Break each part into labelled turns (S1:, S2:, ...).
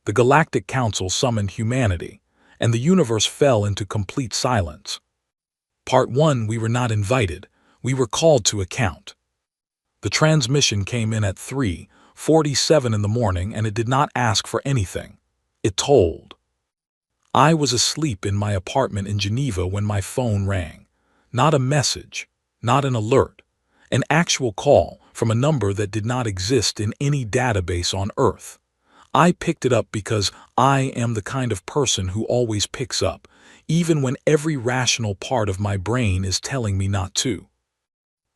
S1: The Galactic Council summoned humanity, and the universe fell into complete silence. Part 1, we were not invited. We were called to account. The transmission came in at 3:47 in the morning, and it did not ask for anything. It told. I was asleep in my apartment in Geneva when my phone rang. Not a message, not an alert, an actual call from a number that did not exist in any database on Earth. I picked it up because I am the kind of person who always picks up, even when every rational part of my brain is telling me not to.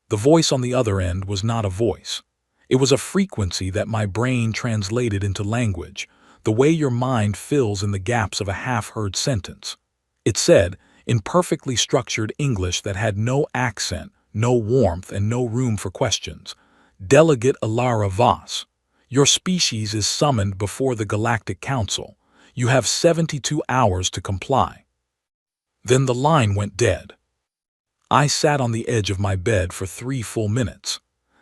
S1: The voice on the other end was not a voice. It was a frequency that my brain translated into language, the way your mind fills in the gaps of a half-heard sentence. It said, in perfectly structured English that had no accent, no warmth, and no room for questions, "Delegate Alara Voss, your species is summoned before the Galactic Council. You have 72 hours to comply." Then the line went dead. I sat on the edge of my bed for 3 full minutes.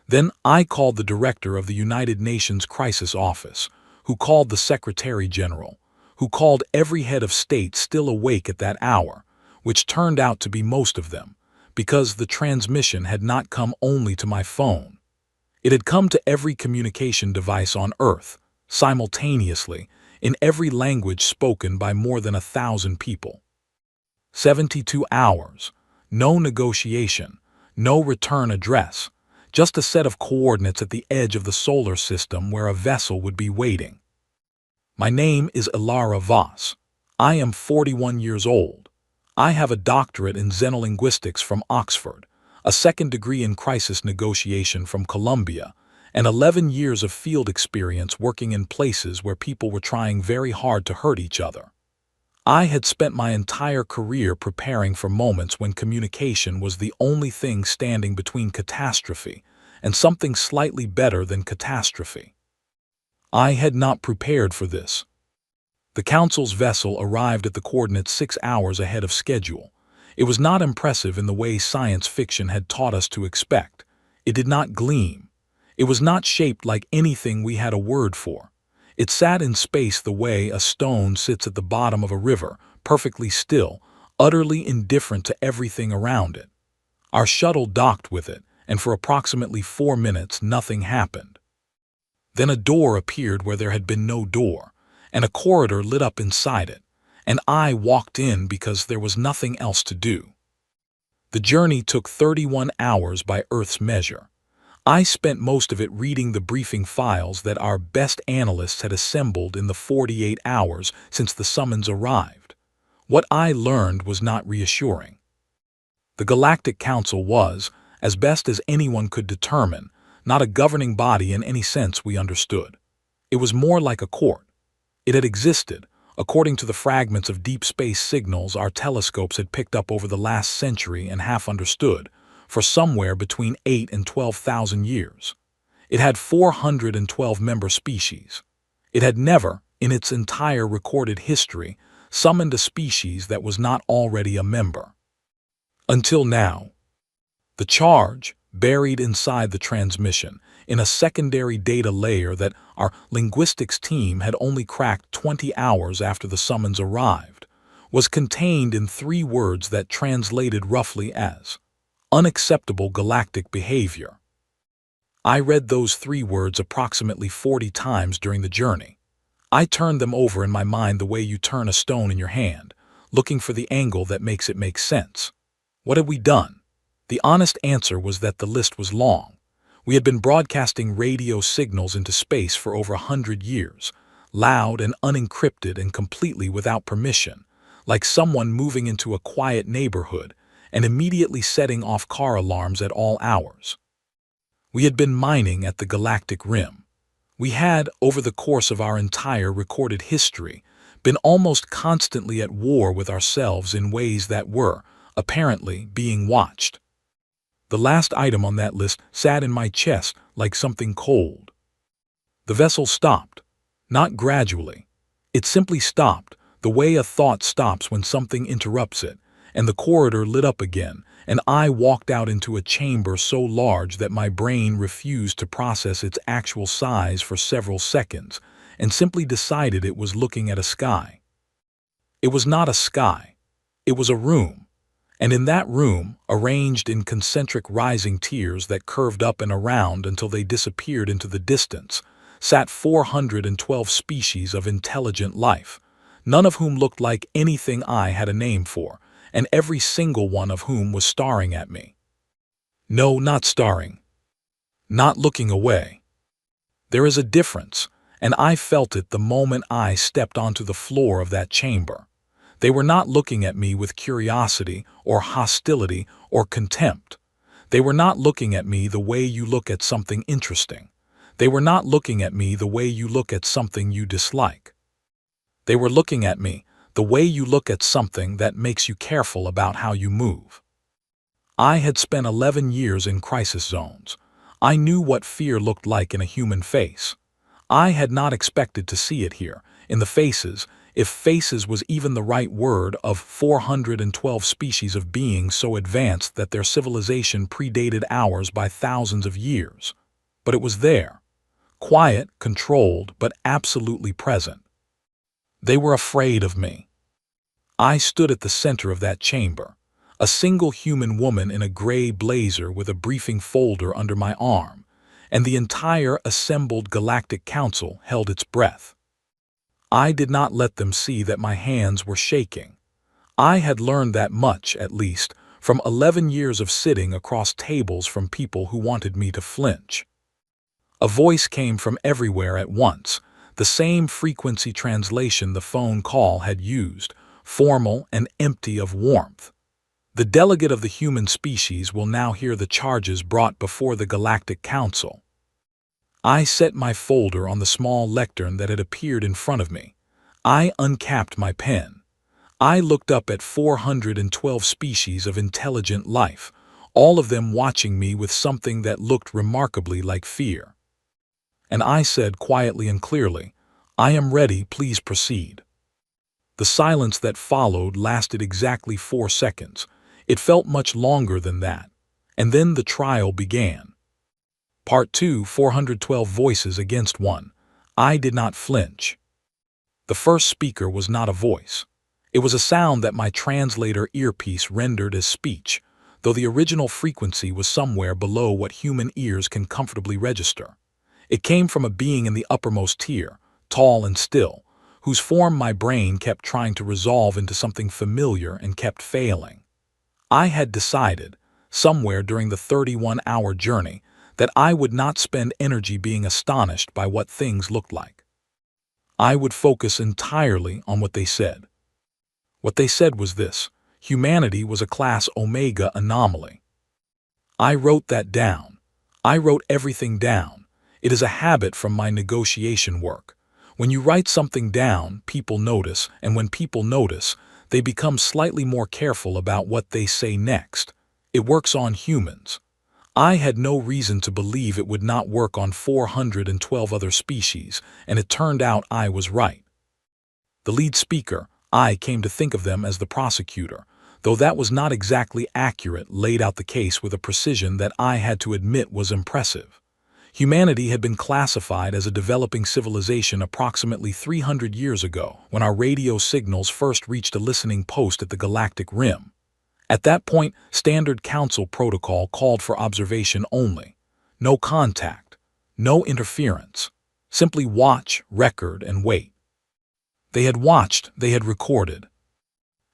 S1: Then I called the director of the United Nations Crisis Office, who called the Secretary General, who called every head of state still awake at that hour, which turned out to be most of them, because the transmission had not come only to my phone. It had come to every communication device on Earth, simultaneously, in every language spoken by more than 1,000 people. 72 hours, no negotiation, no return address, just a set of coordinates at the edge of the solar system where a vessel would be waiting. My name is Alara Voss. I am 41 years old. I have a doctorate in xenolinguistics from Oxford, a second degree in crisis negotiation from Columbia, and 11 years of field experience working in places where people were trying very hard to hurt each other. I had spent my entire career preparing for moments when communication was the only thing standing between catastrophe and something slightly better than catastrophe. I had not prepared for this. The Council's vessel arrived at the coordinates 6 hours ahead of schedule. It was not impressive in the way science fiction had taught us to expect. It did not gleam. It was not shaped like anything we had a word for. It sat in space the way a stone sits at the bottom of a river, perfectly still, utterly indifferent to everything around it. Our shuttle docked with it, and for approximately 4 minutes nothing happened. Then a door appeared where there had been no door, and a corridor lit up inside it, and I walked in because there was nothing else to do. The journey took 31 hours by Earth's measure. I spent most of it reading the briefing files that our best analysts had assembled in the 48 hours since the summons arrived. What I learned was not reassuring. The Galactic Council was, as best as anyone could determine, not a governing body in any sense we understood. It was more like a court. It had existed, according to the fragments of deep space signals our telescopes had picked up over the last century and half understood, for somewhere between 8 and 12,000 years. It had 412 member species. It had never, in its entire recorded history, summoned a species that was not already a member. Until now. The charge, buried inside the transmission, in a secondary data layer that our linguistics team had only cracked 20 hours after the summons arrived, was contained in 3 words that translated roughly as unacceptable galactic behavior. I read those 3 words approximately 40 times during the journey. I turned them over in my mind the way you turn a stone in your hand, looking for the angle that makes it make sense. What had we done? The honest answer was that the list was long. We had been broadcasting radio signals into space for over 100 years, loud and unencrypted and completely without permission, like someone moving into a quiet neighborhood and immediately setting off car alarms at all hours. We had been mining at the galactic rim. We had, over the course of our entire recorded history, been almost constantly at war with ourselves in ways that were, apparently, being watched. The last item on that list sat in my chest like something cold. The vessel stopped. Not gradually. It simply stopped, the way a thought stops when something interrupts it, and the corridor lit up again, and I walked out into a chamber so large that my brain refused to process its actual size for several seconds, and simply decided it was looking at a sky. It was not a sky. It was a room. And in that room, arranged in concentric rising tiers that curved up and around until they disappeared into the distance, sat 412 species of intelligent life, none of whom looked like anything I had a name for, and every single one of whom was staring at me. No, not staring. Not looking away. There is a difference, and I felt it the moment I stepped onto the floor of that chamber. They were not looking at me with curiosity or hostility or contempt. They were not looking at me the way you look at something interesting. They were not looking at me the way you look at something you dislike. They were looking at me the way you look at something that makes you careful about how you move. I had spent 11 years in crisis zones. I knew what fear looked like in a human face. I had not expected to see it here, in the faces, if faces was even the right word, of 412 species of beings so advanced that their civilization predated ours by thousands of years. But it was there. Quiet, controlled, but absolutely present. They were afraid of me. I stood at the center of that chamber, a single human woman in a gray blazer with a briefing folder under my arm, and the entire assembled Galactic Council held its breath. I did not let them see that my hands were shaking. I had learned that much, at least, from 11 years of sitting across tables from people who wanted me to flinch. A voice came from everywhere at once, the same frequency translation the phone call had used, formal and empty of warmth. The delegate of the human species will now hear the charges brought before the Galactic Council. I set my folder on the small lectern that had appeared in front of me. I uncapped my pen. I looked up at 412 species of intelligent life, all of them watching me with something that looked remarkably like fear. And I said quietly and clearly, "I am ready, please proceed." The silence that followed lasted exactly 4 seconds. It felt much longer than that. And then the trial began. Part 2, 412 voices against one. I did not flinch. The first speaker was not a voice. It was a sound that my translator earpiece rendered as speech, though the original frequency was somewhere below what human ears can comfortably register. It came from a being in the uppermost tier, tall and still, whose form my brain kept trying to resolve into something familiar and kept failing. I had decided, somewhere during the 31-hour journey, that I would not spend energy being astonished by what things looked like. I would focus entirely on what they said. What they said was this: humanity was a class Omega anomaly. I wrote that down. I wrote everything down. It is a habit from my negotiation work. When you write something down, people notice, and when people notice, they become slightly more careful about what they say next. It works on humans. I had no reason to believe it would not work on 412 other species, and it turned out I was right. The lead speaker, I came to think of them as the prosecutor, though that was not exactly accurate, laid out the case with a precision that I had to admit was impressive. Humanity had been classified as a developing civilization approximately 300 years ago, when our radio signals first reached a listening post at the galactic rim. At that point, Standard Council protocol called for observation only. No contact, no interference. Simply watch, record, and wait. They had watched, they had recorded.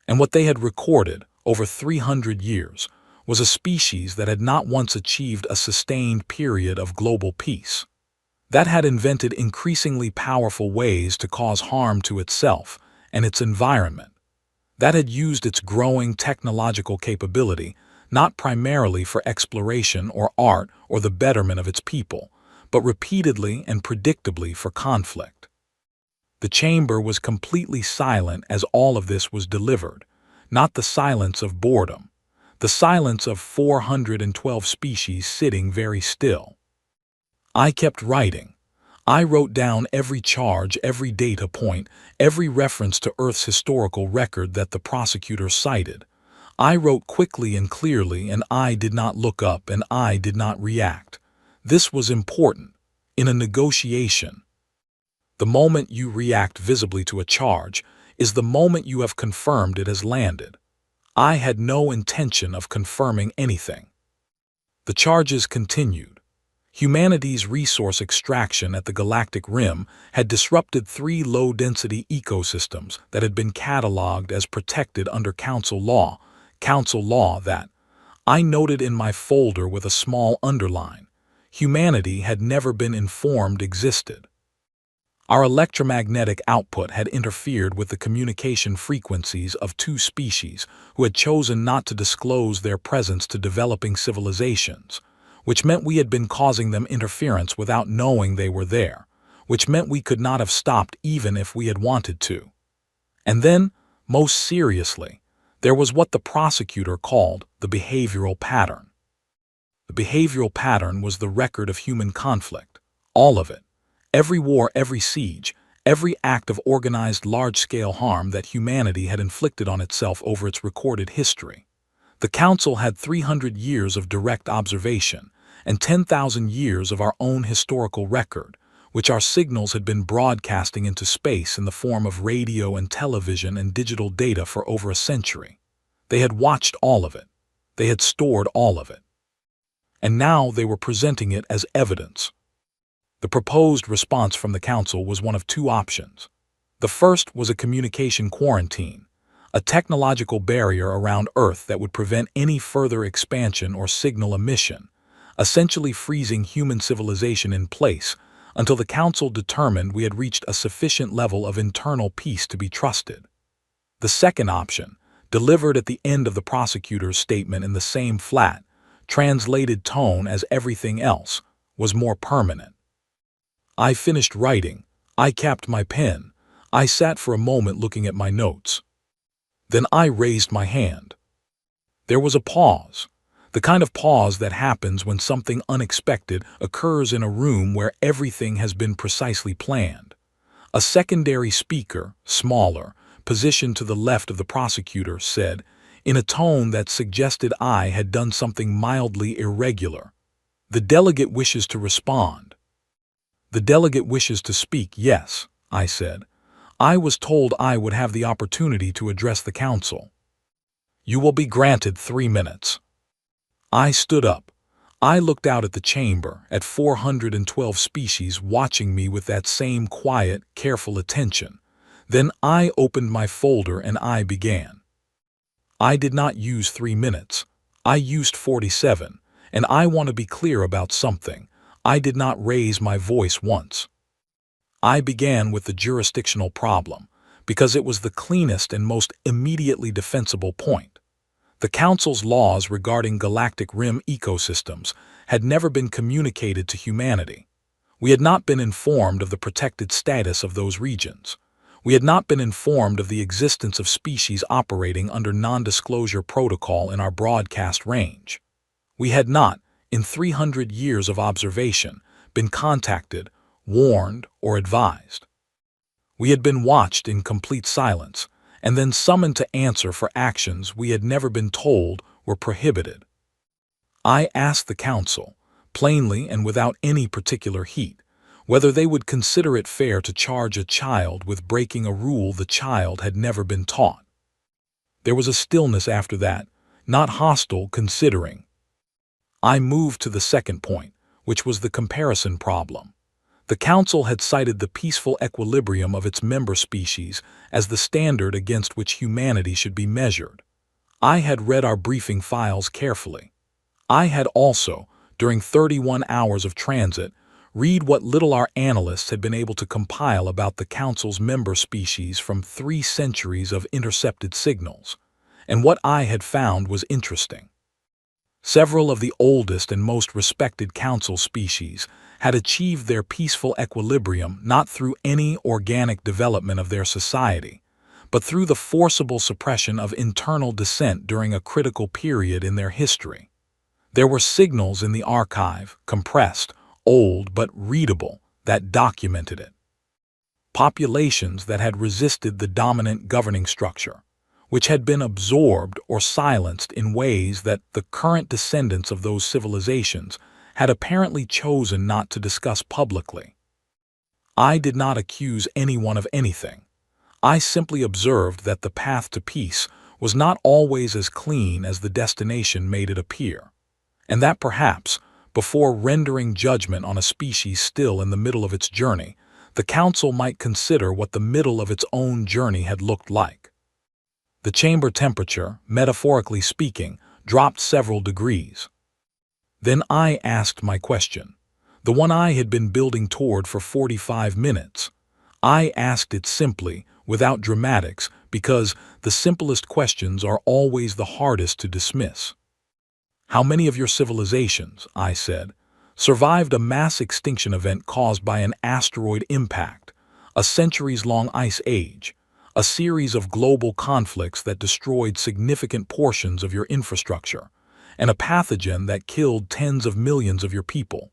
S1: And what they had recorded, over 300 years, was a species that had not once achieved a sustained period of global peace. That had invented increasingly powerful ways to cause harm to itself and its environment. That had used its growing technological capability not primarily for exploration or art or the betterment of its people, but repeatedly and predictably for conflict. The chamber was completely silent as all of this was delivered, not the silence of boredom, the silence of 412 species sitting very still. I kept writing. I wrote down every charge, every data point, every reference to Earth's historical record that the prosecutor cited. I wrote quickly and clearly, and I did not look up and I did not react. This was important. In a negotiation. The moment you react visibly to a charge is the moment you have confirmed it has landed. I had no intention of confirming anything. The charges continued. Humanity's resource extraction at the galactic rim had disrupted 3 low-density ecosystems that had been cataloged as protected under Council law that, I noted in my folder with a small underline, humanity had never been informed existed. Our electromagnetic output had interfered with the communication frequencies of 2 species who had chosen not to disclose their presence to developing civilizations, which meant we had been causing them interference without knowing they were there, which meant we could not have stopped even if we had wanted to. And then, most seriously, there was what the prosecutor called the behavioral pattern. The behavioral pattern was the record of human conflict, all of it. Every war, every siege, every act of organized large-scale harm that humanity had inflicted on itself over its recorded history. The Council had 300 years of direct observation and 10,000 years of our own historical record, which our signals had been broadcasting into space in the form of radio and television and digital data for over a century. They had watched all of it. They had stored all of it. And now they were presenting it as evidence. The proposed response from the Council was one of 2 options. The first was a communication quarantine, a technological barrier around Earth that would prevent any further expansion or signal emission, essentially freezing human civilization in place until the Council determined we had reached a sufficient level of internal peace to be trusted. The second option, delivered at the end of the prosecutor's statement in the same flat, translated tone as everything else, was more permanent. I finished writing. I capped my pen. I sat for a moment looking at my notes. Then I raised my hand. There was a pause, the kind of pause that happens when something unexpected occurs in a room where everything has been precisely planned. A secondary speaker, smaller, positioned to the left of the prosecutor, said, in a tone that suggested I had done something mildly irregular, "The delegate wishes to respond." "The delegate wishes to speak, yes," I said. "I was told I would have the opportunity to address the Council." "You will be granted 3 minutes." I stood up. I looked out at the chamber, at 412 species watching me with that same quiet, careful attention. Then I opened my folder and I began. I did not use 3 minutes. I used 47, and I want to be clear about something. I did not raise my voice once. I began with the jurisdictional problem, because it was the cleanest and most immediately defensible point. The Council's laws regarding galactic rim ecosystems had never been communicated to humanity. We had not been informed of the protected status of those regions. We had not been informed of the existence of species operating under non-disclosure protocol in our broadcast range. We had not, in 300 years of observation, been contacted, warned, or advised. We had been watched in complete silence, and then summoned to answer for actions we had never been told were prohibited. I asked the Council, plainly and without any particular heat, whether they would consider it fair to charge a child with breaking a rule the child had never been taught. There was a stillness after that, not hostile considering. I moved to the second point, which was the comparison problem. The Council had cited the peaceful equilibrium of its member species as the standard against which humanity should be measured. I had read our briefing files carefully. I had also, during 31 hours of transit, read what little our analysts had been able to compile about the Council's member species from 3 centuries of intercepted signals, and what I had found was interesting. Several of the oldest and most respected Council species had achieved their peaceful equilibrium not through any organic development of their society, but through the forcible suppression of internal dissent during a critical period in their history. There were signals in the archive, compressed, old but readable, that documented it. Populations that had resisted the dominant governing structure, which had been absorbed or silenced in ways that the current descendants of those civilizations had apparently chosen not to discuss publicly. I did not accuse anyone of anything. I simply observed that the path to peace was not always as clean as the destination made it appear, and that perhaps, before rendering judgment on a species still in the middle of its journey, the Council might consider what the middle of its own journey had looked like. The chamber temperature, metaphorically speaking, dropped several degrees. Then I asked my question, the one I had been building toward for 45 minutes. I asked it simply, without dramatics, because the simplest questions are always the hardest to dismiss. How many of your civilizations, I said, survived a mass extinction event caused by an asteroid impact, a centuries-long ice age, a series of global conflicts that destroyed significant portions of your infrastructure, and a pathogen that killed tens of millions of your people?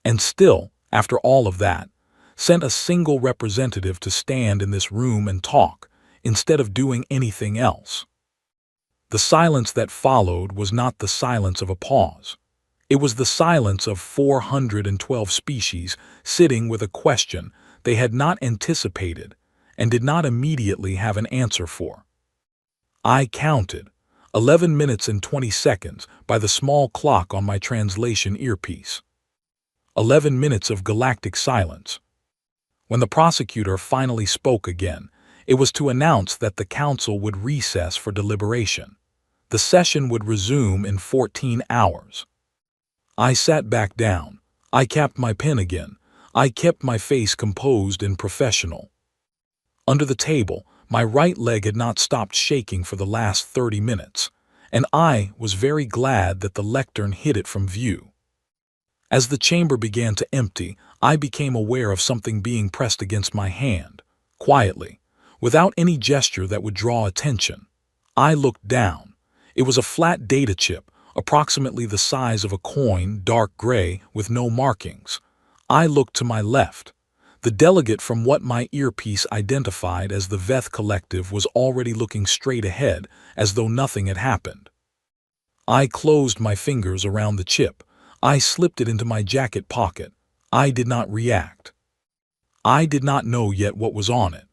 S1: And still, after all of that, sent a single representative to stand in this room and talk, instead of doing anything else. The silence that followed was not the silence of a pause. It was the silence of 412 species sitting with a question they had not anticipated and did not immediately have an answer for. I counted 11 minutes and 20 seconds by the small clock on my translation earpiece. 11 minutes of galactic silence. When the prosecutor finally spoke again, it was to announce that the council would recess for deliberation. The session would resume in 14 hours. I sat back down. I capped my pen again. I kept my face composed and professional. Under the table, my right leg had not stopped shaking for the last 30 minutes, and I was very glad that the lectern hid it from view. As the chamber began to empty, I became aware of something being pressed against my hand, quietly, without any gesture that would draw attention. I looked down. It was a flat data chip, approximately the size of a coin, dark gray, with no markings. I looked to my left. The delegate from what my earpiece identified as the Veth Collective was already looking straight ahead, as though nothing had happened. I closed my fingers around the chip. I slipped it into my jacket pocket. I did not react. I did not know yet what was on it,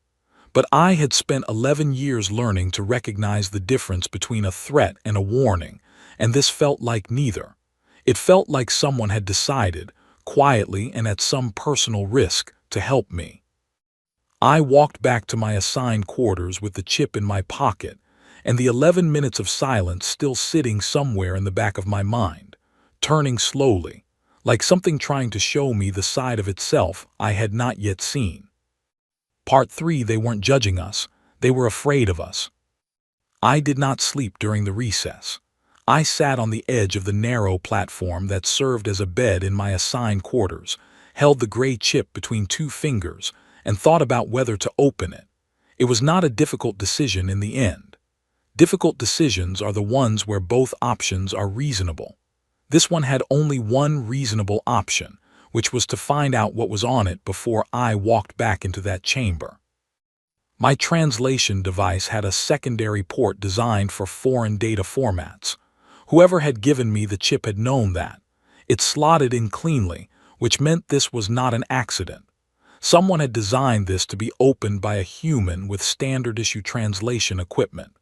S1: but I had spent 11 years learning to recognize the difference between a threat and a warning, and this felt like neither. It felt like someone had decided, quietly and at some personal risk, to help me. I walked back to my assigned quarters with the chip in my pocket, and the 11 minutes of silence still sitting somewhere in the back of my mind, turning slowly, like something trying to show me the side of itself I had not yet seen. Part 3, they weren't judging us, they were afraid of us. I did not sleep during the recess. I sat on the edge of the narrow platform that served as a bed in my assigned quarters, held the gray chip between 2 fingers, and thought about whether to open it. It was not a difficult decision in the end. Difficult decisions are the ones where both options are reasonable. This one had only one reasonable option, which was to find out what was on it before I walked back into that chamber. My translation device had a secondary port designed for foreign data formats. Whoever had given me the chip had known that. It slotted in cleanly, which meant this was not an accident. Someone had designed this to be opened by a human with standard-issue translation equipment.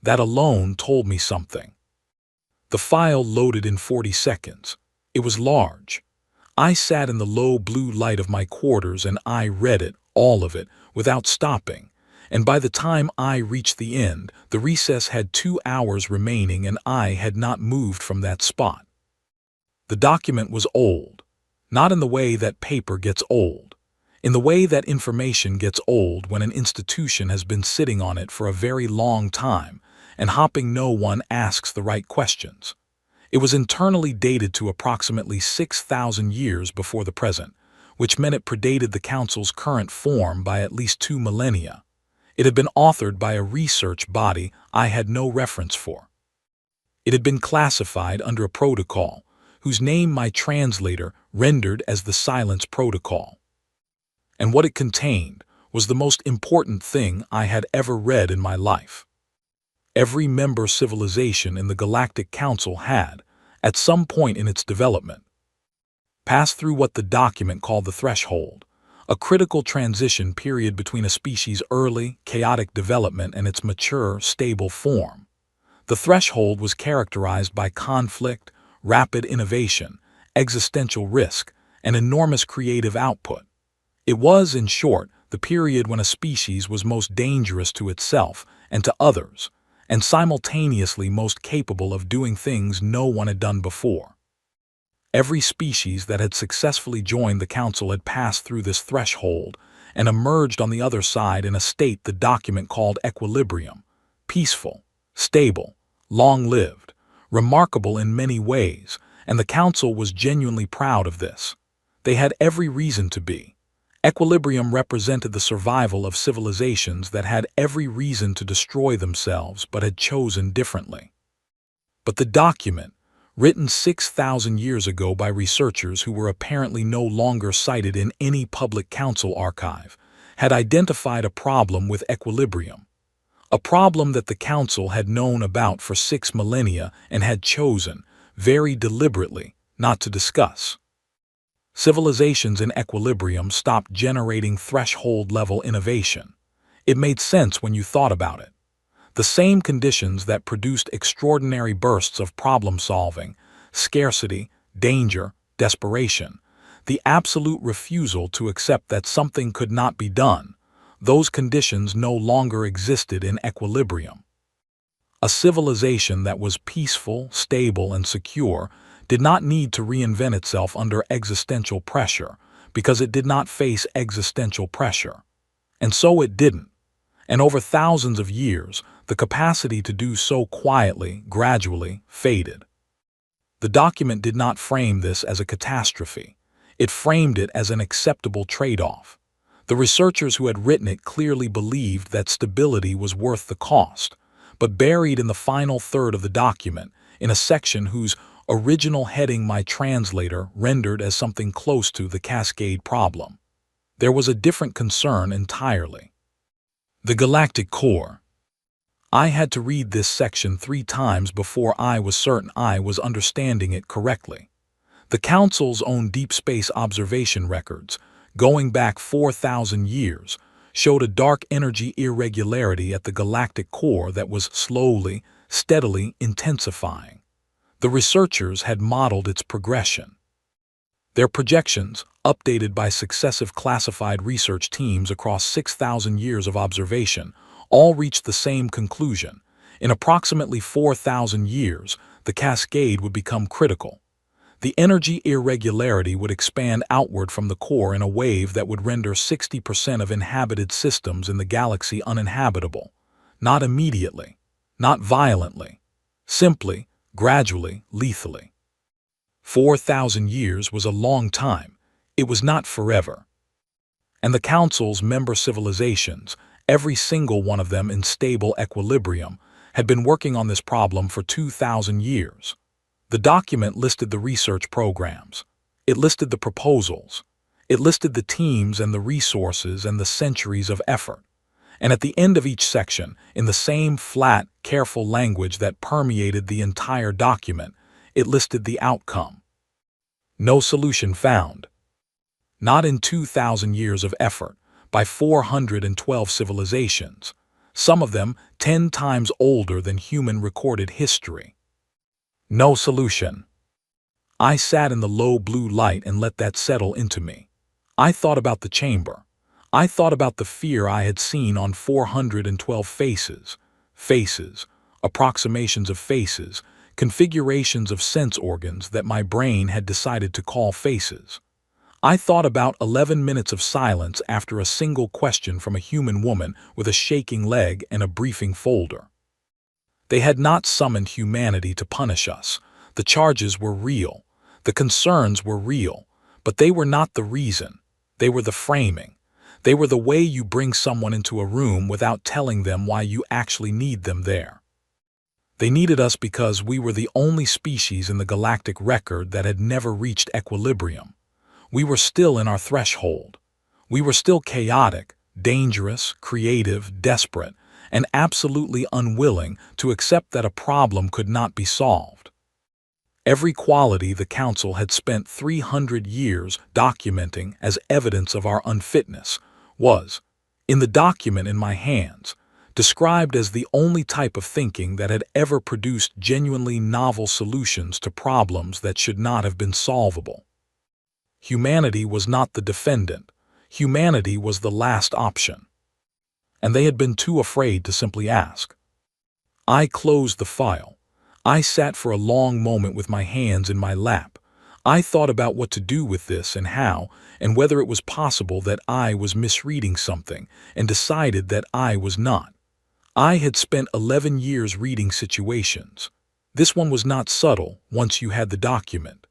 S1: That alone told me something. The file loaded in 40 seconds. It was large. I sat in the low blue light of my quarters and I read it, all of it, without stopping. And by the time I reached the end, the recess had 2 hours remaining and I had not moved from that spot. The document was old. Not in the way that paper gets old. In the way that information gets old when an institution has been sitting on it for a very long time and hopping no one asks the right questions. It was internally dated to approximately 6,000 years before the present, which meant it predated the Council's current form by at least 2 millennia. It had been authored by a research body I had no reference for. It had been classified under a protocol, whose name my translator rendered as the Silence Protocol. And what it contained was the most important thing I had ever read in my life. Every member civilization in the Galactic Council had, at some point in its development, passed through what the document called the threshold, a critical transition period between a species' early, chaotic development and its mature, stable form. The threshold was characterized by conflict, rapid innovation, existential risk, and enormous creative output. It was, in short, the period when a species was most dangerous to itself and to others, and simultaneously most capable of doing things no one had done before. Every species that had successfully joined the Council had passed through this threshold and emerged on the other side in a state the document called equilibrium, peaceful, stable, long-lived, remarkable in many ways, and the Council was genuinely proud of this. They had every reason to be. Equilibrium represented the survival of civilizations that had every reason to destroy themselves but had chosen differently. But the document, written 6,000 years ago by researchers who were apparently no longer cited in any public council archive, had identified a problem with equilibrium. A problem that the council had known about for 6 millennia and had chosen, very deliberately, not to discuss. Civilizations in equilibrium stopped generating threshold-level innovation. It made sense when you thought about it. The same conditions that produced extraordinary bursts of problem-solving, scarcity, danger, desperation, the absolute refusal to accept that something could not be done, those conditions no longer existed in equilibrium. A civilization that was peaceful, stable, and secure did not need to reinvent itself under existential pressure because it did not face existential pressure. And so it didn't. And over thousands of years, the capacity to do so quietly, gradually, faded. The document did not frame this as a catastrophe. It framed it as an acceptable trade-off. The researchers who had written it clearly believed that stability was worth the cost, but buried in the final third of the document, in a section whose original heading my translator rendered as something close to the cascade problem, there was a different concern entirely. The galactic core. I had to read this section 3 times before I was certain I was understanding it correctly. The Council's own deep space observation records, going back 4,000 years, showed a dark energy irregularity at the galactic core that was slowly, steadily intensifying. The researchers had modeled its progression. Their projections, updated by successive classified research teams across 6,000 years of observation, all reached the same conclusion. In approximately 4,000 years, the cascade would become critical. The energy irregularity would expand outward from the core in a wave that would render 60% of inhabited systems in the galaxy uninhabitable. Not immediately, not violently, simply, gradually, lethally. 4,000 years was a long time. It was not forever. And the Council's member civilizations, every single one of them in stable equilibrium, had been working on this problem for 2,000 years. The document listed the research programs. It listed the proposals. It listed the teams and the resources and the centuries of effort. And at the end of each section, in the same flat, careful language that permeated the entire document, it listed the outcome. No solution found. Not in 2,000 years of effort, by 412 civilizations, some of them 10 times older than human recorded history. No solution. I sat in the low blue light and let that settle into me. I thought about the chamber. I thought about the fear I had seen on 412 faces, approximations of faces, configurations of sense organs that my brain had decided to call faces. I thought about 11 minutes of silence after a single question from a human woman with a shaking leg and a briefing folder. They had not summoned humanity to punish us. The charges were real. The concerns were real. But they were not the reason. They were the framing. They were the way you bring someone into a room without telling them why you actually need them there. They needed us because we were the only species in the galactic record that had never reached equilibrium. We were still in our threshold. We were still chaotic, dangerous, creative, desperate, and absolutely unwilling to accept that a problem could not be solved. Every quality the council had spent 300 years documenting as evidence of our unfitness was, in the document in my hands, described as the only type of thinking that had ever produced genuinely novel solutions to problems that should not have been solvable. Humanity was not the defendant. Humanity was the last option. And they had been too afraid to simply ask. I closed the file. I sat for a long moment with my hands in my lap. I thought about what to do with this and how, and whether it was possible that I was misreading something, and decided that I was not. I had spent 11 years reading situations. This one was not subtle once you had the document.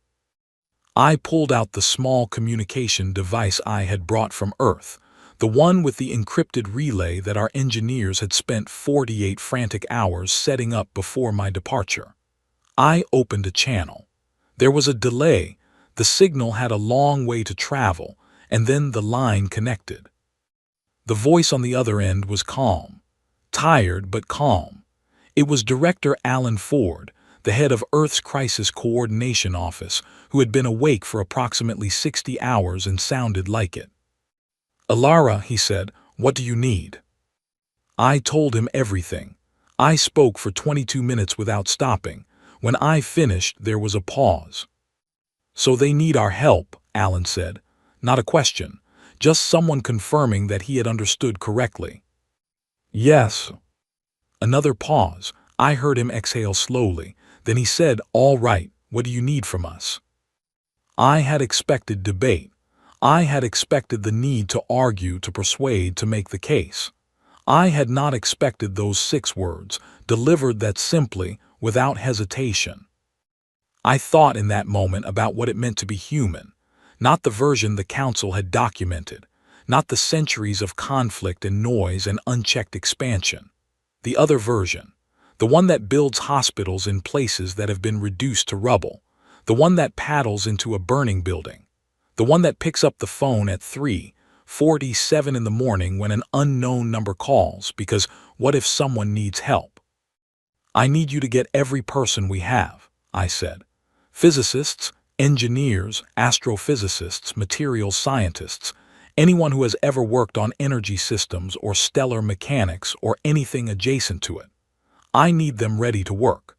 S1: I pulled out the small communication device I had brought from Earth, the one with the encrypted relay that our engineers had spent 48 frantic hours setting up before my departure. I opened a channel. There was a delay. The signal had a long way to travel, and then the line connected. The voice on the other end was calm. Tired but calm. It was Director Alan Ford, the head of Earth's Crisis Coordination Office, who had been awake for approximately 60 hours and sounded like it. "Alara," he said, "what do you need?" I told him everything. I spoke for 22 minutes without stopping. When I finished, there was a pause. "So they need our help," Alan said. Not a question, just someone confirming that he had understood correctly. "Yes." Another pause. I heard him exhale slowly. Then he said, "All right, what do you need from us?" I had expected debate. I had expected the need to argue, to persuade, to make the case. I had not expected those 6 words, delivered that simply, without hesitation. I thought in that moment about what it meant to be human, not the version the council had documented, not the centuries of conflict and noise and unchecked expansion. The other version, the one that builds hospitals in places that have been reduced to rubble, the one that paddles into a burning building, the one that picks up the phone at 3:47 in the morning when an unknown number calls, because what if someone needs help? "I need you to get every person we have," I said. "Physicists, engineers, astrophysicists, materials scientists, anyone who has ever worked on energy systems or stellar mechanics or anything adjacent to it. I need them ready to work.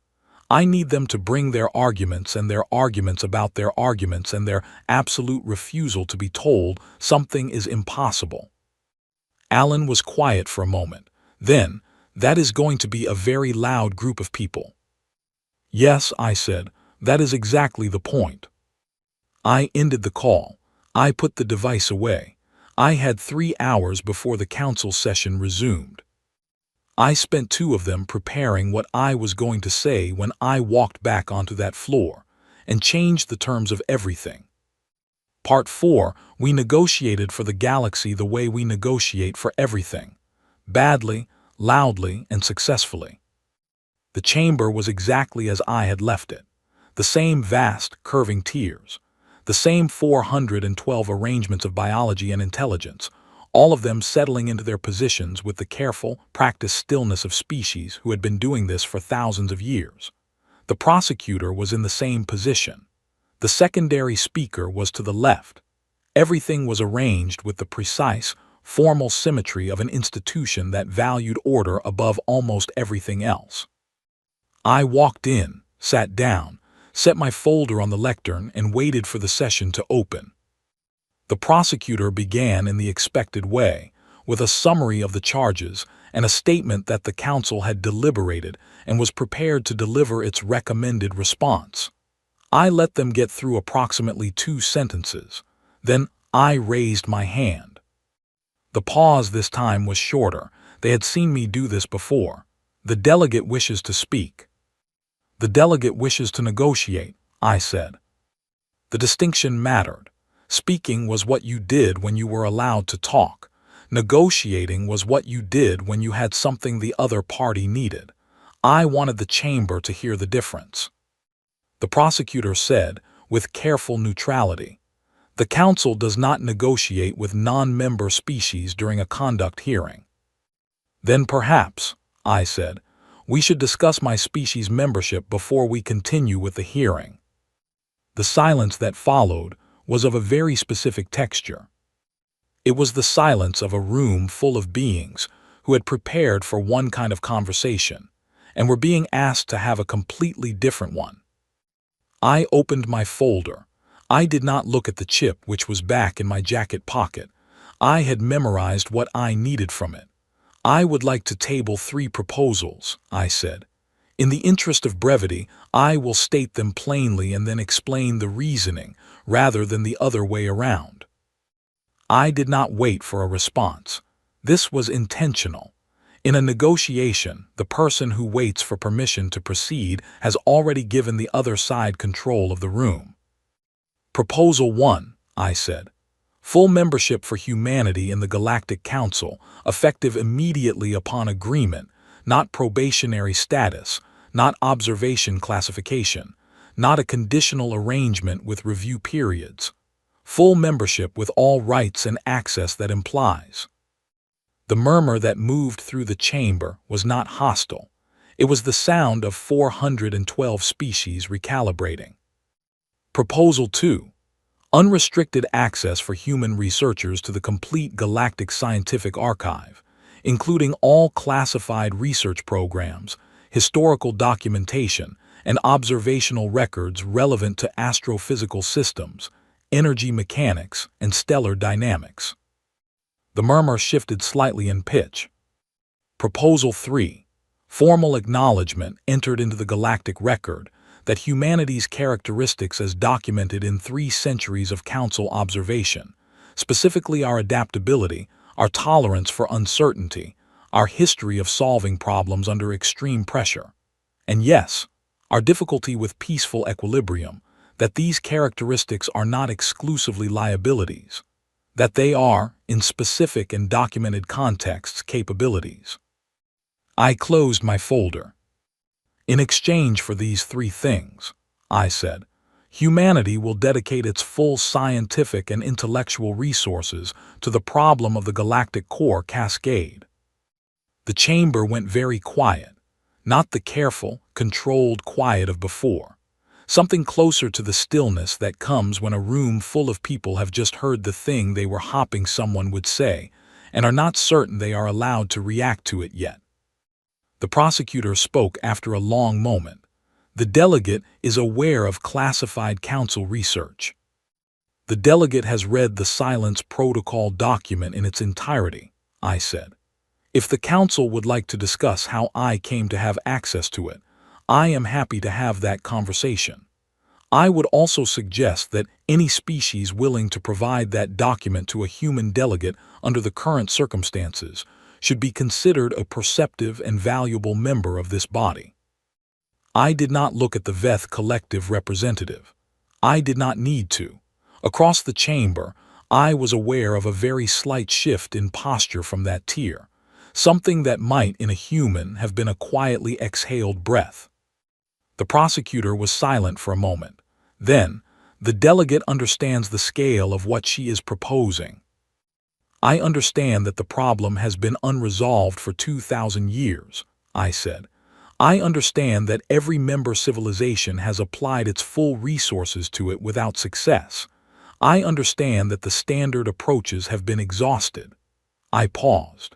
S1: I need them to bring their arguments and their arguments about their arguments and their absolute refusal to be told something is impossible." Alan was quiet for a moment. Then, "That is going to be a very loud group of people." "Yes," I said, "that is exactly the point." I ended the call. I put the device away. I had 3 hours before the council session resumed. I spent 2 of them preparing what I was going to say when I walked back onto that floor, and changed the terms of everything. Part 4, we negotiated for the galaxy the way we negotiate for everything. Badly, loudly, and successfully. The chamber was exactly as I had left it. The same vast, curving tiers. The same 412 arrangements of biology and intelligence, all of them settling into their positions with the careful, practiced stillness of species who had been doing this for thousands of years. The prosecutor was in the same position. The secondary speaker was to the left. Everything was arranged with the precise, formal symmetry of an institution that valued order above almost everything else. I walked in, sat down, set my folder on the lectern, and waited for the session to open. The prosecutor began in the expected way, with a summary of the charges and a statement that the council had deliberated and was prepared to deliver its recommended response. I let them get through approximately 2 sentences. Then I raised my hand. The pause this time was shorter. They had seen me do this before. "The delegate wishes to speak." "The delegate wishes to negotiate," I said. The distinction mattered. Speaking was what you did when you were allowed to talk. Negotiating was what you did when you had something the other party needed. I wanted the chamber to hear the difference. The prosecutor said, with careful neutrality, "The council does not negotiate with non-member species during a conduct hearing." "Then perhaps," I said, "we should discuss my species membership before we continue with the hearing." The silence that followed was of a very specific texture. It was the silence of a room full of beings who had prepared for one kind of conversation and were being asked to have a completely different one. I opened my folder. I did not look at the chip which was back in my jacket pocket. I had memorized what I needed from it. I would like to table 3 proposals, I said. In the interest of brevity, I will state them plainly and then explain the reasoning rather than the other way around. I did not wait for a response. This was intentional. In a negotiation, the person who waits for permission to proceed has already given the other side control of the room. Proposal 1, I said. Full membership for humanity in the Galactic Council, effective immediately upon agreement, not probationary status, not observation classification, not a conditional arrangement with review periods. Full membership with all rights and access that implies. The murmur that moved through the chamber was not hostile. It was the sound of 412 species recalibrating. Proposal 2. Unrestricted access for human researchers to the complete galactic scientific archive, including all classified research programs, historical documentation, and observational records relevant to astrophysical systems, energy mechanics, and stellar dynamics. The murmur shifted slightly in pitch. Proposal 3. Formal acknowledgement entered into the galactic record that humanity's characteristics as documented in 3 centuries of council observation, specifically our adaptability, our tolerance for uncertainty, our history of solving problems under extreme pressure, and yes, our difficulty with peaceful equilibrium, that these characteristics are not exclusively liabilities, that they are, in specific and documented contexts, capabilities. I closed my folder. In exchange for these 3 things, I said, humanity will dedicate its full scientific and intellectual resources to the problem of the galactic core cascade. The chamber went very quiet, not the careful, controlled quiet of before, something closer to the stillness that comes when a room full of people have just heard the thing they were hoping someone would say and are not certain they are allowed to react to it yet. The prosecutor spoke after a long moment. The delegate is aware of classified council research. The delegate has read the silence protocol document in its entirety, I said. If the council would like to discuss how I came to have access to it, I am happy to have that conversation. I would also suggest that any species willing to provide that document to a human delegate under the current circumstances should be considered a perceptive and valuable member of this body. I did not look at the Veth collective representative. I did not need to. Across the chamber, I was aware of a very slight shift in posture from that tier, something that might, in a human, have been a quietly exhaled breath. The prosecutor was silent for a moment. Then, the delegate understands the scale of what she is proposing. I understand that the problem has been unresolved for 2,000 years, I said. I understand that every member civilization has applied its full resources to it without success. I understand that the standard approaches have been exhausted. I paused.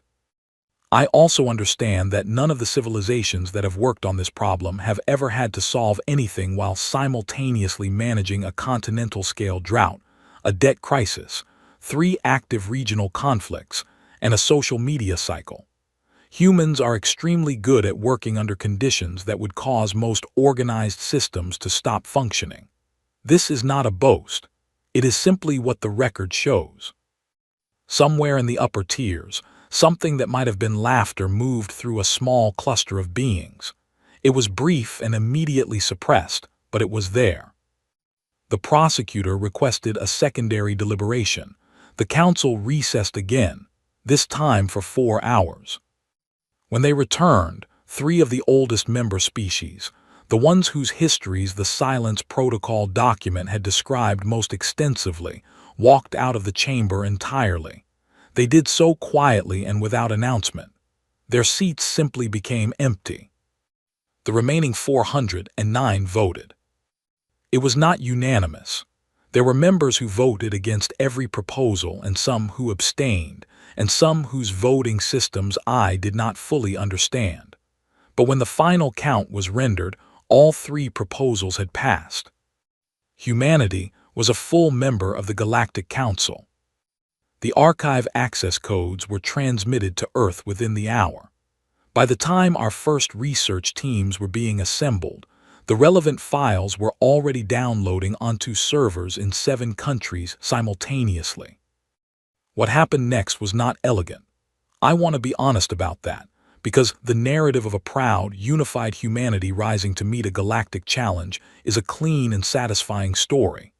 S1: I also understand that none of the civilizations that have worked on this problem have ever had to solve anything while simultaneously managing a continental-scale drought, a debt crisis, 3 active regional conflicts, and a social media cycle. Humans are extremely good at working under conditions that would cause most organized systems to stop functioning. This is not a boast. It is simply what the record shows. Somewhere in the upper tiers, something that might have been laughter moved through a small cluster of beings. It was brief and immediately suppressed, but it was there. The prosecutor requested a secondary deliberation. The council recessed again, this time for 4 hours. When they returned, 3 of the oldest member species, the ones whose histories the silence protocol document had described most extensively, walked out of the chamber entirely. They did so quietly and without announcement. Their seats simply became empty. The remaining 409 voted. It was not unanimous. There were members who voted against every proposal and some who abstained, and some whose voting systems I did not fully understand. But when the final count was rendered, all three proposals had passed. Humanity was a full member of the Galactic Council. The archive access codes were transmitted to Earth within the hour. By the time our first research teams were being assembled, the relevant files were already downloading onto servers in 7 countries simultaneously. What happened next was not elegant. I want to be honest about that, because the narrative of a proud, unified humanity rising to meet a galactic challenge is a clean and satisfying story.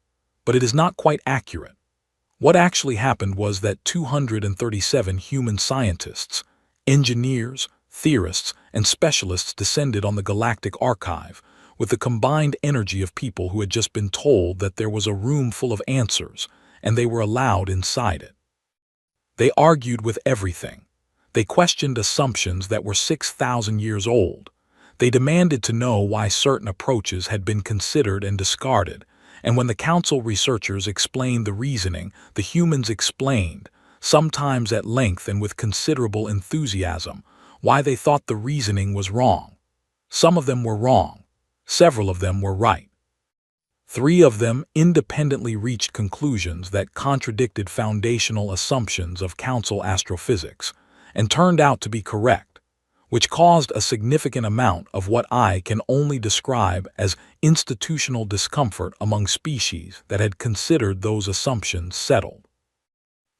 S1: But it is not quite accurate. What actually happened was that 237 human scientists, engineers, theorists, and specialists descended on the Galactic Archive with the combined energy of people who had just been told that there was a room full of answers, and they were allowed inside it. They argued with everything. They questioned assumptions that were 6,000 years old. They demanded to know why certain approaches had been considered and discarded, and when the council researchers explained the reasoning, the humans explained, sometimes at length and with considerable enthusiasm, why they thought the reasoning was wrong. Some of them were wrong. Several of them were right. 3 of them independently reached conclusions that contradicted foundational assumptions of council astrophysics and turned out to be correct, which caused a significant amount of what I can only describe as institutional discomfort among species that had considered those assumptions settled.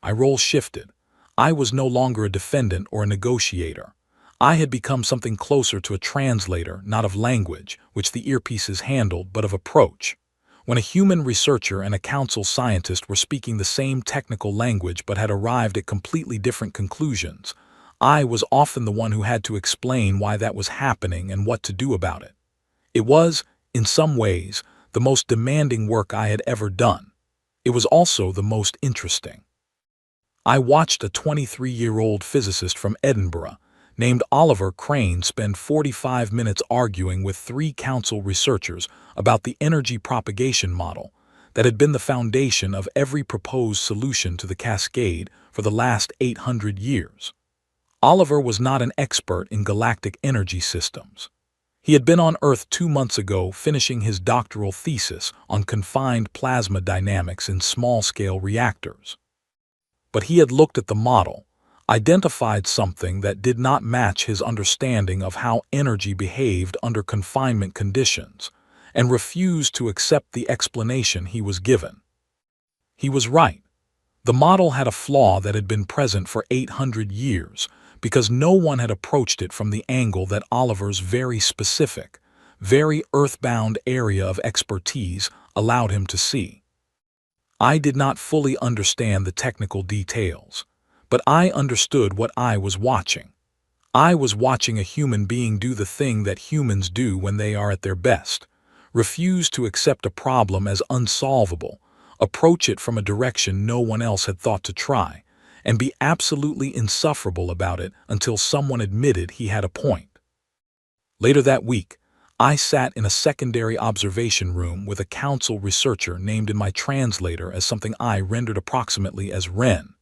S1: My role shifted. I was no longer a defendant or a negotiator. I had become something closer to a translator, not of language, which the earpieces handled, but of approach. When a human researcher and a council scientist were speaking the same technical language but had arrived at completely different conclusions, I was often the one who had to explain why that was happening and what to do about it. It was, in some ways, the most demanding work I had ever done. It was also the most interesting. I watched a 23-year-old physicist from Edinburgh named Oliver Crane spend 45 minutes arguing with 3 council researchers about the energy propagation model that had been the foundation of every proposed solution to the cascade for the last 800 years. Oliver was not an expert in galactic energy systems. He had been on Earth 2 months ago finishing his doctoral thesis on confined plasma dynamics in small-scale reactors. But he had looked at the model, identified something that did not match his understanding of how energy behaved under confinement conditions, and refused to accept the explanation he was given. He was right. The model had a flaw that had been present for 800 years, because no one had approached it from the angle that Oliver's very specific, very earthbound area of expertise allowed him to see. I did not fully understand the technical details, but I understood what I was watching. I was watching a human being do the thing that humans do when they are at their best: refuse to accept a problem as unsolvable, approach it from a direction no one else had thought to try, and be absolutely insufferable about it until someone admitted he had a point. Later that week, I sat in a secondary observation room with a council researcher named in my translator as something I rendered approximately as Wren,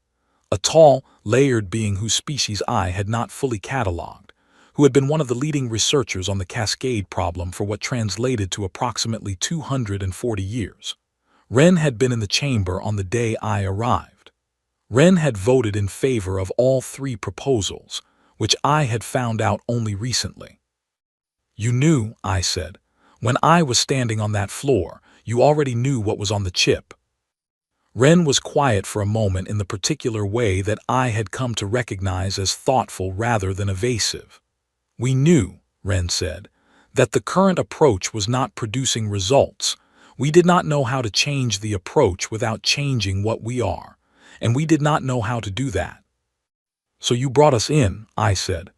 S1: a tall, layered being whose species I had not fully catalogued, who had been one of the leading researchers on the cascade problem for what translated to approximately 240 years. Wren had been in the chamber on the day I arrived. Wren had voted in favor of all 3 proposals, which I had found out only recently. "You knew," I said. "When I was standing on that floor, you already knew what was on the chip." Wren was quiet for a moment in the particular way that I had come to recognize as thoughtful rather than evasive. "We knew," Wren said, "that the current approach was not producing results. We did not know how to change the approach without changing what we are, and we did not know how to do that." "So you brought us in," I said.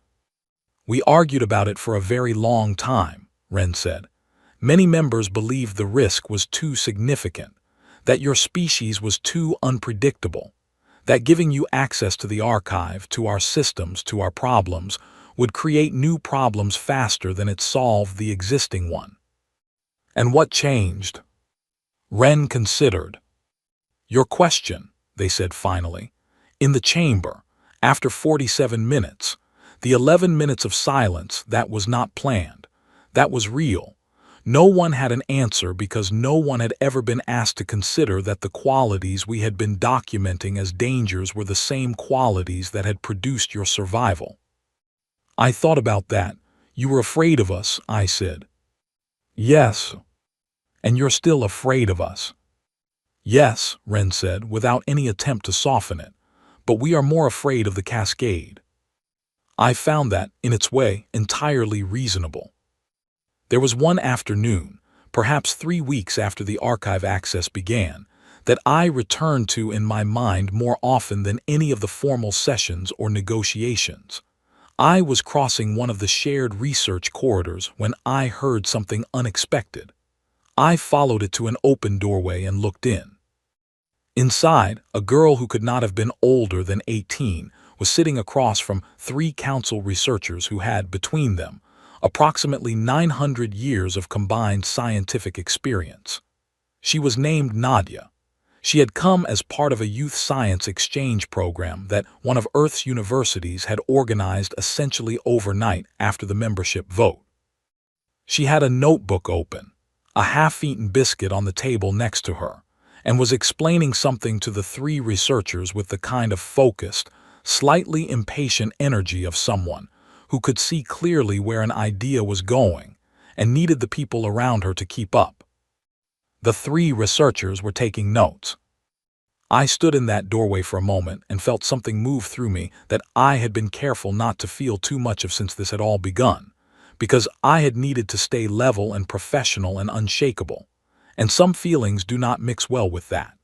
S1: "We argued about it for a very long time," Wren said. "Many members believed the risk was too significant, that your species was too unpredictable, that giving you access to the archive, to our systems, to our problems, would create new problems faster than it solved the existing one." "And what changed?" Ren considered. Your question, they said finally. In the chamber, after 47 minutes, the 11 minutes of silence, that was not planned. That was real. No one had an answer because no one had ever been asked to consider that the qualities we had been documenting as dangers were the same qualities that had produced your survival. I thought about that. You were afraid of us, I said. Yes. And you're still afraid of us. Yes, Ren said, without any attempt to soften it. But we are more afraid of the cascade. I found that, in its way, entirely reasonable. There was one afternoon, perhaps 3 weeks after the archive access began, that I returned to in my mind more often than any of the formal sessions or negotiations. I was crossing one of the shared research corridors when I heard something unexpected. I followed it to an open doorway and looked in. Inside, a girl who could not have been older than 18 was sitting across from 3 council researchers who had, between them, approximately 900 years of combined scientific experience. She was named Nadia. She had come as part of a youth science exchange program that one of Earth's universities had organized essentially overnight after the membership vote. She had a notebook open, a half-eaten biscuit on the table next to her, and was explaining something to the 3 researchers with the kind of focused, slightly impatient energy of someone who could see clearly where an idea was going and needed the people around her to keep up. The 3 researchers were taking notes. I stood in that doorway for a moment and felt something move through me that I had been careful not to feel too much of since this had all begun, because I had needed to stay level and professional and unshakable, and some feelings do not mix well with that.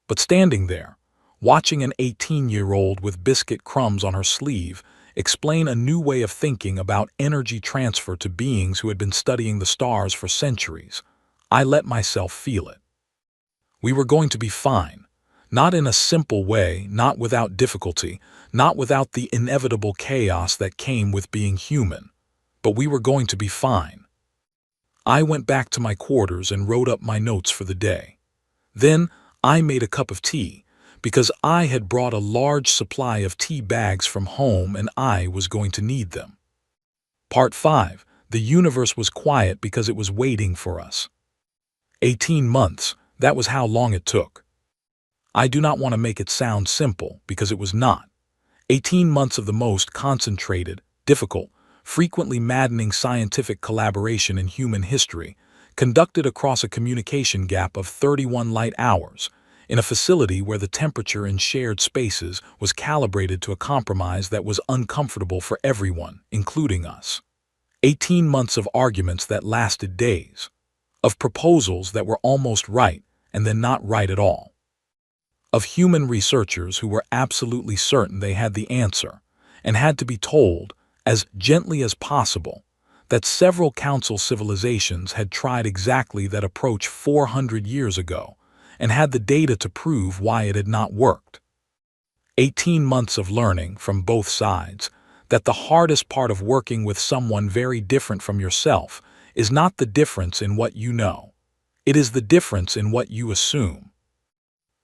S1: But standing there, watching an 18-year-old with biscuit crumbs on her sleeve explain a new way of thinking about energy transfer to beings who had been studying the stars for centuries, I let myself feel it. We were going to be fine, not in a simple way, not without difficulty, not without the inevitable chaos that came with being human, but we were going to be fine. I went back to my quarters and wrote up my notes for the day. Then I made a cup of tea, because I had brought a large supply of tea bags from home and I was going to need them. Part 5. The universe was quiet because it was waiting for us. 18 months, that was how long it took. I do not want to make it sound simple, because it was not. 18 months of the most concentrated, difficult, frequently maddening scientific collaboration in human history, conducted across a communication gap of 31 light hours, in a facility where the temperature in shared spaces was calibrated to a compromise that was uncomfortable for everyone, including us. 18 months of arguments that lasted days, of proposals that were almost right and then not right at all, of human researchers who were absolutely certain they had the answer and had to be told, as gently as possible, that several council civilizations had tried exactly that approach 400 years ago and had the data to prove why it had not worked. 18 months of learning from both sides that the hardest part of working with someone very different from yourself is not the difference in what you know. It is the difference in what you assume.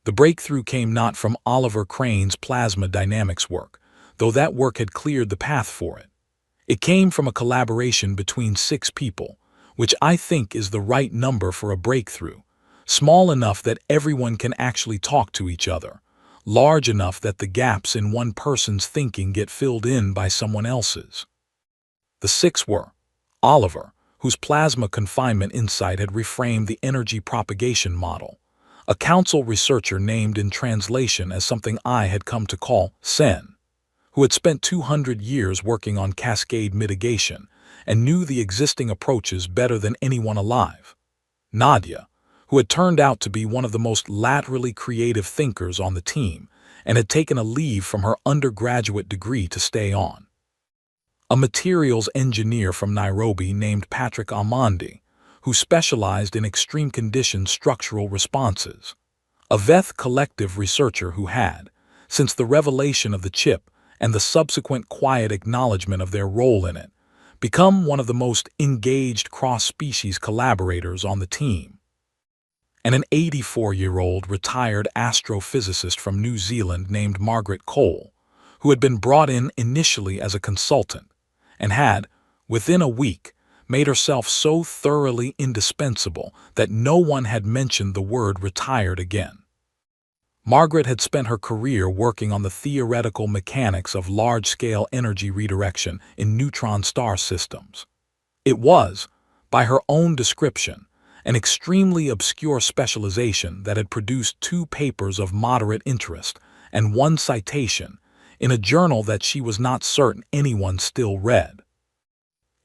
S1: The breakthrough came not from Oliver Crane's plasma dynamics work, though that work had cleared the path for it. It came from a collaboration between 6 people, which I think is the right number for a breakthrough, small enough that everyone can actually talk to each other, large enough that the gaps in one person's thinking get filled in by someone else's. The 6 were Oliver, whose plasma confinement insight had reframed the energy propagation model, a council researcher named in translation as something I had come to call Sen, who had spent 200 years working on cascade mitigation and knew the existing approaches better than anyone alive. Nadia, who had turned out to be one of the most laterally creative thinkers on the team and had taken a leave from her undergraduate degree to stay on. A materials engineer from Nairobi named Patrick Amandi, who specialized in extreme condition structural responses. A Veth collective researcher who had, since the revelation of the chip and the subsequent quiet acknowledgement of their role in it, become one of the most engaged cross-species collaborators on the team. and an 84-year-old retired astrophysicist from New Zealand named Margaret Cole, who had been brought in initially as a consultant and had, within a week, made herself so thoroughly indispensable that no one had mentioned the word retired again. Margaret had spent her career working on the theoretical mechanics of large-scale energy redirection in neutron star systems. It was, by her own description, an extremely obscure specialization that had produced 2 papers of moderate interest and 1 citation in a journal that she was not certain anyone still read.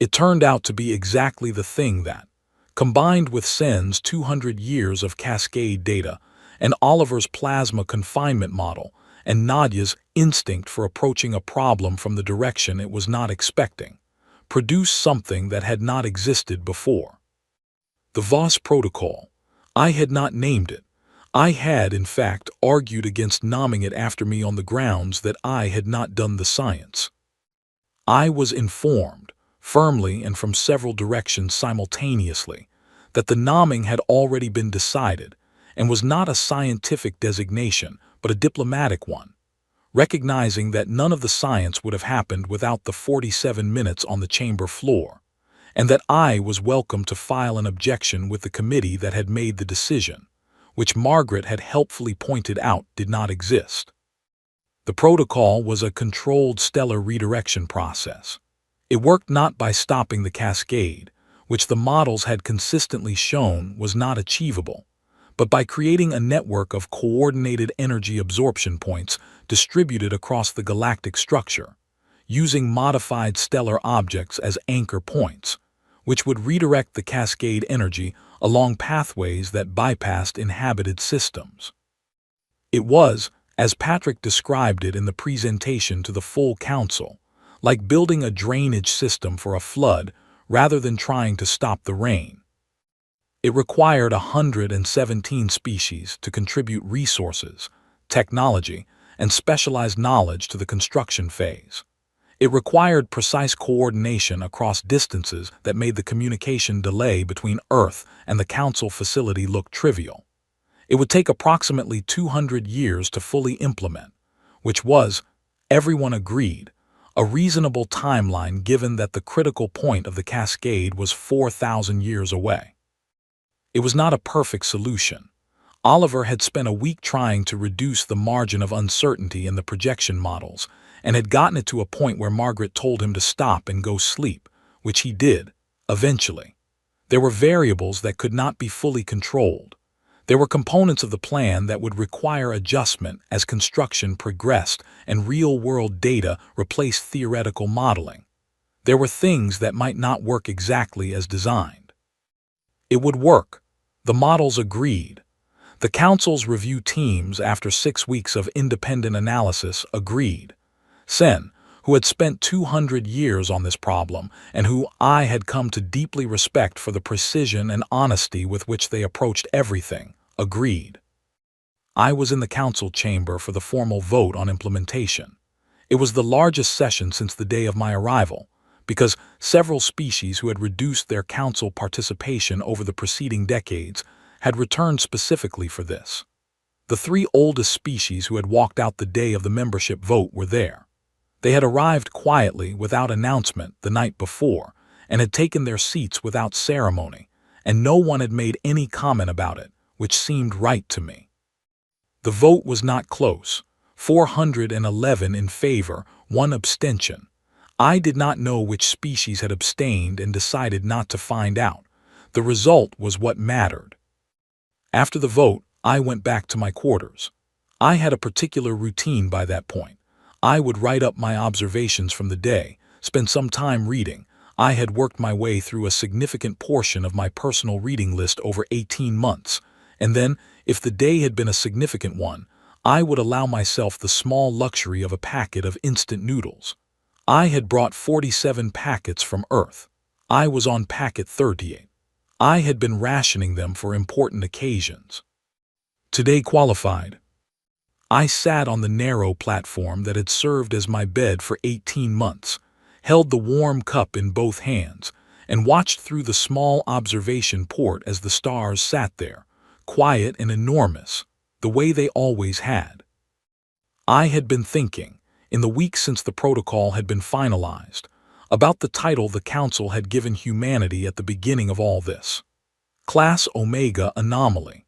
S1: It turned out to be exactly the thing that, combined with Sen's 200 years of cascade data and Oliver's plasma confinement model and Nadia's instinct for approaching a problem from the direction it was not expecting, produced something that had not existed before. The Voss Protocol. I had not named it. I had, in fact, argued against naming it after me on the grounds that I had not done the science. I was informed, firmly and from several directions simultaneously, that the naming had already been decided and was not a scientific designation but a diplomatic one, recognizing that none of the science would have happened without the 47 minutes on the chamber floor, and that I was welcome to file an objection with the committee that had made the decision, which Margaret had helpfully pointed out did not exist. The protocol was a controlled stellar redirection process. It worked not by stopping the cascade, which the models had consistently shown was not achievable, but by creating a network of coordinated energy absorption points distributed across the galactic structure, using modified stellar objects as anchor points, which would redirect the cascade energy along pathways that bypassed inhabited systems. It was, as Patrick described it in the presentation to the full council, like building a drainage system for a flood rather than trying to stop the rain. It required 117 species to contribute resources, technology, and specialized knowledge to the construction phase. It required precise coordination across distances that made the communication delay between Earth and the Council facility look trivial. It would take approximately 200 years to fully implement, which was, everyone agreed, a reasonable timeline given that the critical point of the cascade was 4,000 years away. It was not a perfect solution. Oliver had spent a week trying to reduce the margin of uncertainty in the projection models and had gotten it to a point where Margaret told him to stop and go sleep, which he did, eventually. There were variables that could not be fully controlled. There were components of the plan that would require adjustment as construction progressed and real-world data replaced theoretical modeling. There were things that might not work exactly as designed. It would work. The models agreed. The Council's review teams, after 6 weeks of independent analysis, agreed. Sen, who had spent 200 years on this problem and who I had come to deeply respect for the precision and honesty with which they approached everything, agreed. I was in the Council chamber for the formal vote on implementation. It was the largest session since the day of my arrival, because several species who had reduced their Council participation over the preceding decades had returned specifically for this. The 3 oldest species who had walked out the day of the membership vote were there. They had arrived quietly without announcement the night before and had taken their seats without ceremony, and no one had made any comment about it, which seemed right to me. The vote was not close, 411 in favor, 1 abstention. I did not know which species had abstained and decided not to find out. The result was what mattered. After the vote, I went back to my quarters. I had a particular routine by that point. I would write up my observations from the day, spend some time reading. I had worked my way through a significant portion of my personal reading list over 18 months, and then, if the day had been a significant one, I would allow myself the small luxury of a packet of instant noodles. I had brought 47 packets from Earth. I was on packet 38. I had been rationing them for important occasions. Today qualified. I sat on the narrow platform that had served as my bed for 18 months, held the warm cup in both hands, and watched through the small observation port as the stars sat there, quiet and enormous, the way they always had. I had been thinking, in the weeks since the protocol had been finalized, about the title the Council had given humanity at the beginning of all this. Class Omega Anomaly.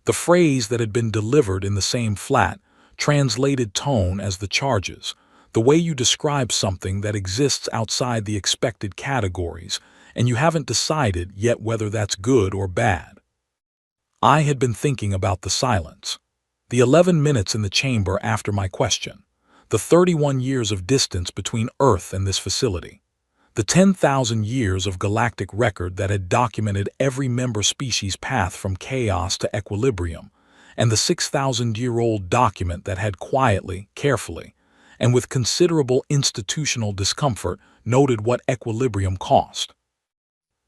S1: The phrase that had been delivered in the same flat, translated tone as the charges, the way you describe something that exists outside the expected categories, and you haven't decided yet whether that's good or bad. I had been thinking about the silence. The 11 minutes in the chamber after my question. The 31 years of distance between Earth and this facility. The 10,000 years of galactic record that had documented every member species' path from chaos to equilibrium, and the 6,000-year-old document that had quietly, carefully, and with considerable institutional discomfort noted what equilibrium cost.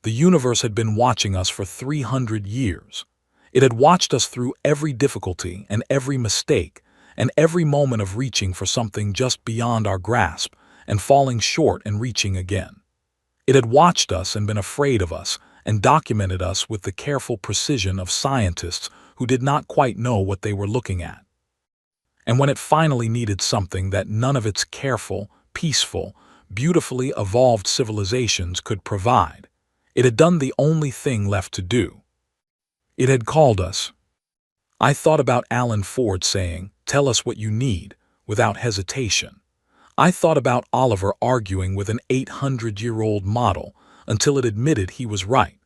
S1: The universe had been watching us for 300 years. It had watched us through every difficulty and every mistake, and every moment of reaching for something just beyond our grasp and falling short and reaching again. It had watched us and been afraid of us and documented us with the careful precision of scientists who did not quite know what they were looking at. And when it finally needed something that none of its careful, peaceful, beautifully evolved civilizations could provide, it had done the only thing left to do. It had called us. I thought about Alan Ford saying, "Tell us what you need," without hesitation. I thought about Oliver arguing with an 800-year-old model until it admitted he was right.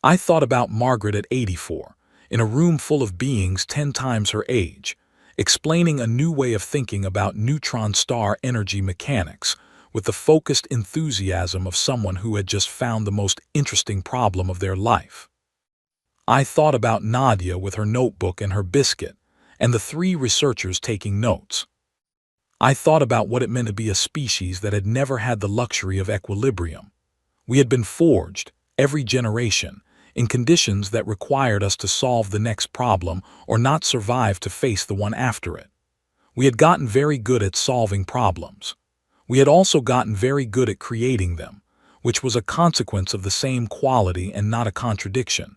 S1: I thought about Margaret at 84, in a room full of beings 10 times her age, explaining a new way of thinking about neutron star energy mechanics with the focused enthusiasm of someone who had just found the most interesting problem of their life. I thought about Nadia with her notebook and her biscuit, and the 3 researchers taking notes. I thought about what it meant to be a species that had never had the luxury of equilibrium. We had been forged, every generation, in conditions that required us to solve the next problem or not survive to face the one after it. We had gotten very good at solving problems. We had also gotten very good at creating them, which was a consequence of the same quality and not a contradiction,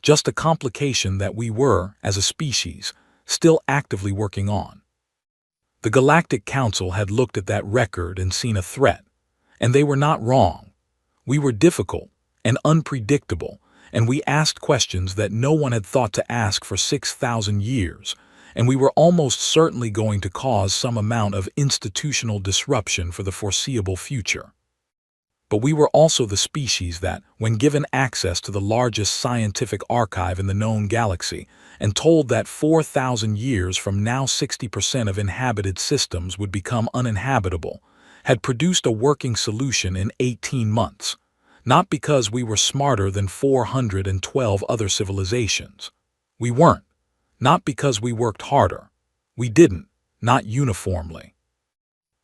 S1: just a complication that we were, as a species, still actively working on. The Galactic Council had looked at that record and seen a threat, and they were not wrong. We were difficult and unpredictable, and we asked questions that no one had thought to ask for 6,000 years, and we were almost certainly going to cause some amount of institutional disruption for the foreseeable future. But we were also the species that, when given access to the largest scientific archive in the known galaxy, and told that 4,000 years from now 60% of inhabited systems would become uninhabitable, had produced a working solution in 18 months, not because we were smarter than 412 other civilizations. We weren't. Not because we worked harder. We didn't, not uniformly.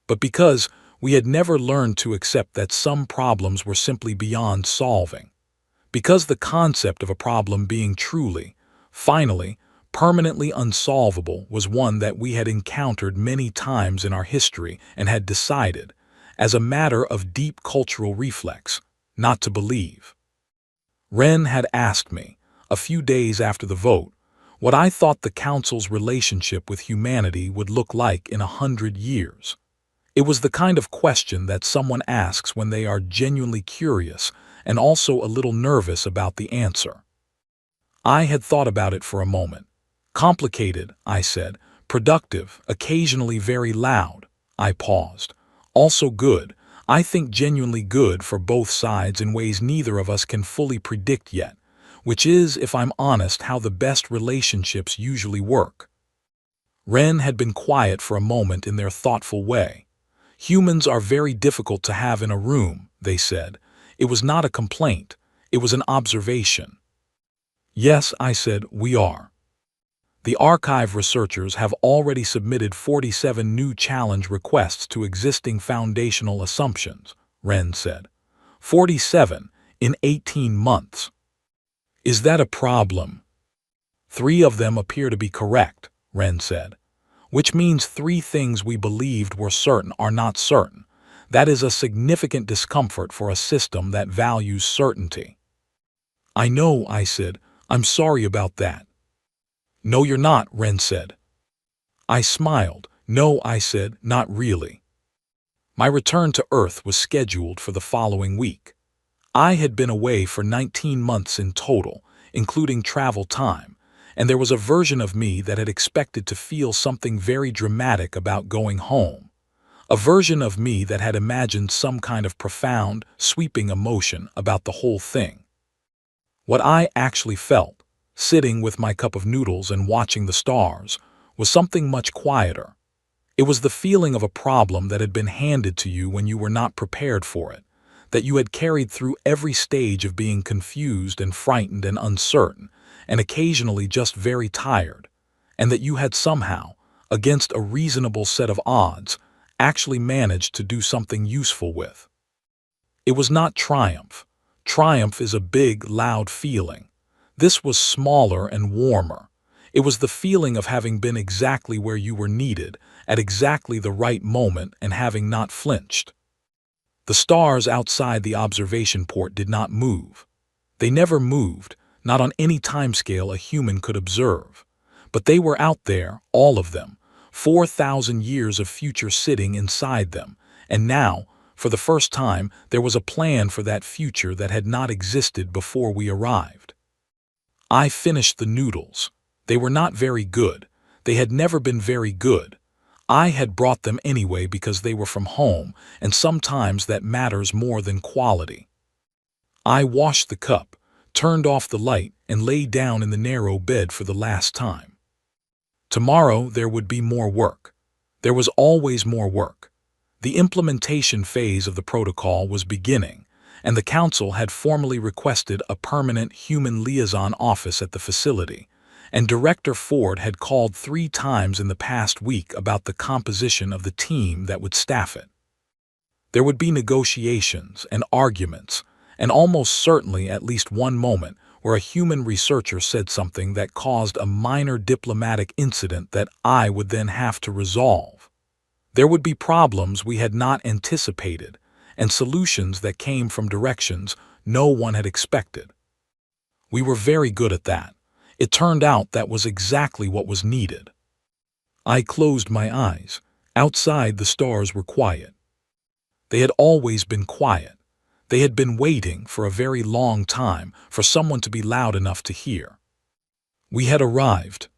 S1: But because we had never learned to accept that some problems were simply beyond solving. Because the concept of a problem being truly, finally, permanently unsolvable was one that we had encountered many times in our history and had decided, as a matter of deep cultural reflex, not to believe. Ren had asked me, a few days after the vote, what I thought the Council's relationship with humanity would look like in 100 years. It was the kind of question that someone asks when they are genuinely curious and also a little nervous about the answer. I had thought about it for a moment. Complicated, I said. Productive, occasionally very loud. I paused. Also good. I think genuinely good for both sides in ways neither of us can fully predict yet, which is, if I'm honest, how the best relationships usually work. Ren had been quiet for a moment in their thoughtful way. Humans are very difficult to have in a room, they said. It was not a complaint. It was an observation. Yes, I said, we are. The archive researchers have already submitted 47 new challenge requests to existing foundational assumptions, Ren said. 47 in 18 months. Is that a problem? 3 of them appear to be correct, Ren said. Which means 3 things we believed were certain are not certain. That is a significant discomfort for a system that values certainty. I know, I said. I'm sorry about that. No, you're not, Ren said. I smiled. No, I said, not really. My return to Earth was scheduled for the following week. I had been away for 19 months in total, including travel time, and there was a version of me that had expected to feel something very dramatic about going home. A version of me that had imagined some kind of profound, sweeping emotion about the whole thing. What I actually felt, sitting with my cup of noodles and watching the stars, was something much quieter. It was the feeling of a problem that had been handed to you when you were not prepared for it, that you had carried through every stage of being confused and frightened and uncertain, and occasionally just very tired, and that you had somehow, against a reasonable set of odds, actually managed to do something useful with. It was not triumph. Triumph is a big, loud feeling. This was smaller and warmer. It was the feeling of having been exactly where you were needed, at exactly the right moment, and having not flinched. The stars outside the observation port did not move. They never moved, not on any timescale a human could observe. But they were out there, all of them, 4,000 years of future sitting inside them, and now, for the first time, there was a plan for that future that had not existed before we arrived. I finished the noodles. They were not very good. They had never been very good. I had brought them anyway because they were from home, and sometimes that matters more than quality. I washed the cup, turned off the light, and lay down in the narrow bed for the last time. Tomorrow there would be more work. There was always more work. The implementation phase of the protocol was beginning, and the Council had formally requested a permanent human liaison office at the facility, and Director Ford had called 3 times in the past week about the composition of the team that would staff it. There would be negotiations and arguments, and almost certainly at least one moment where a human researcher said something that caused a minor diplomatic incident that I would then have to resolve. There would be problems we had not anticipated, and solutions that came from directions no one had expected. We were very good at that. It turned out that was exactly what was needed. I closed my eyes. Outside, the stars were quiet. They had always been quiet. They had been waiting for a very long time for someone to be loud enough to hear. We had arrived.